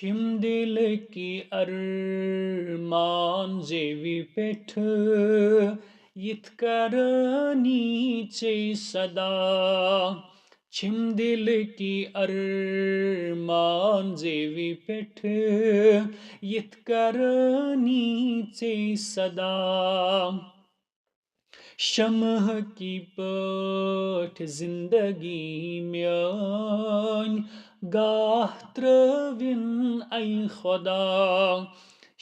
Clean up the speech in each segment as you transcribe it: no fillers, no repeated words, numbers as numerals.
छिम दिल की अरमान जेवी पेठ यिथ नीचे सदा छिम दिल की अरमान जेवी पेठ यिथ नीचे सदा शमह की पठ जिंदगी म्यान गाह त्रविन ऐ खुदा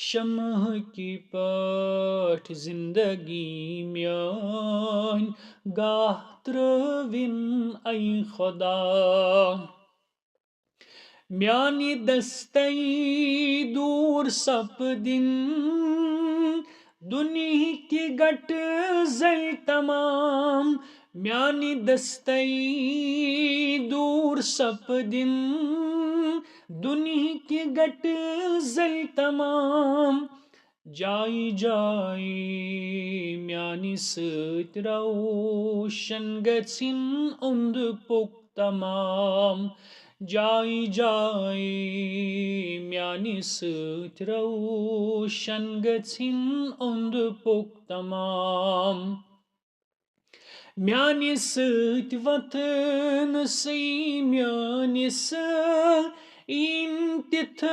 शमह की पठ जिंदगी म्यान गाह त्रविन ऐ खुदा म्यानी दस्तई दूर सपदिन दुनिया की गट जल तमाम म्यानी दस्तई दूर सपदिन दुनिया की गट जल तमाम जाई जाई म्यानी सत रोशन गचिन उंद पुक तमाम जाई जाई म्यानी सत रोशन गचिन उंद पुक तमाम म्यानी सत वतन सई म्यानी इन तिथ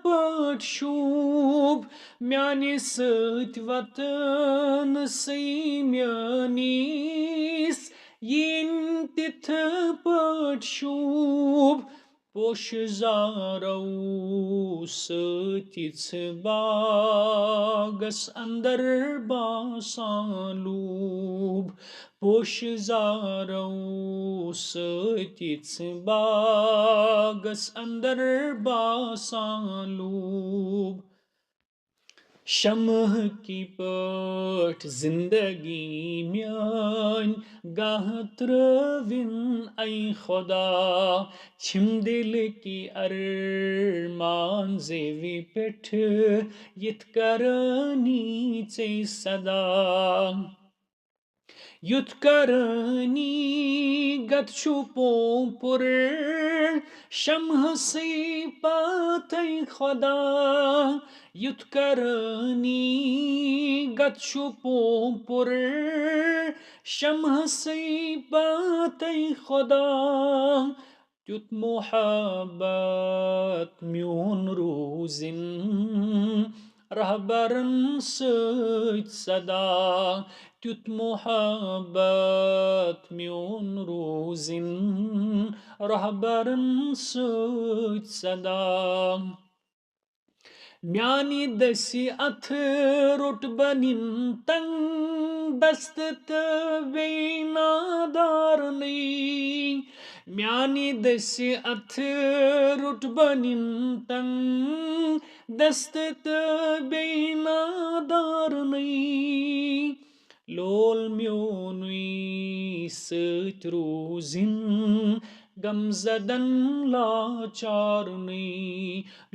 पट शूब म्यानी सत वतन सई म्यानीस इन तिथ पट शूब पोशजारो सतिच बागस अंदर बासालूब पोशजारो सतिच बागस अंदर बासालूब शमह की पठ जिंदगी म्यान गाह त्रविन ऐ खुदा छिम दिल की अरमान जेवी पेठ यिथ नीचे सदा युथ करनी गत छुपो पुर शमह से पाते खुदा युथ करनी गत छुपो पुर शमह से पाते खुदा तुत मोहब्बत म्यून रूजिन रहबरन सत सदा तुत मोहब्बत म्यून रूजिन रहबरन सत सदा म्यानी दसी अथ रुट बनिन तंग दस्त बेनादार म्यानी दसी अथ रुट बनिन तंग दस्त बेनादार लोल म्योनुई सत रूजिन गमजदन लाचारनी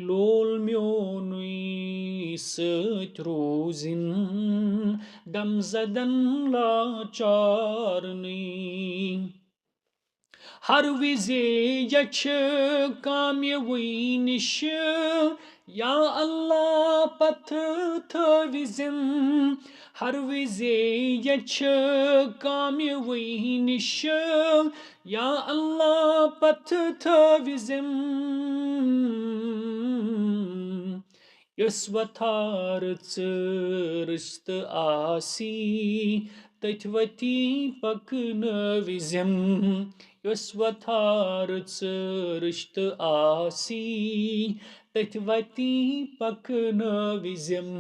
लोल म्योनुई सत रूजिन गमजदन लाचारनी हर विजे यछ काम्यवुई निश या अल्लाह पथ थविजिन हर विजे यछ काम्यवुई निश या अल्लाह पथ थविजिन यस वथार रिश्त आसी तथवती पकन विजम यस वथार रिश्त आसी तथवती पकन विजम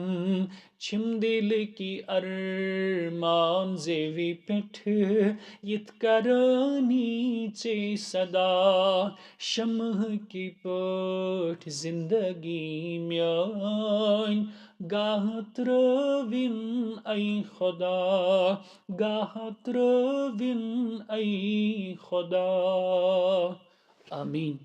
छिम दिल की अरमान जेवी पेठ यिथ नीचे सदा शमह की पठ जिंदगी म्यान गाह त्रविन ऐ खुदा गाह त्रविन ऐ खुदा आमीन।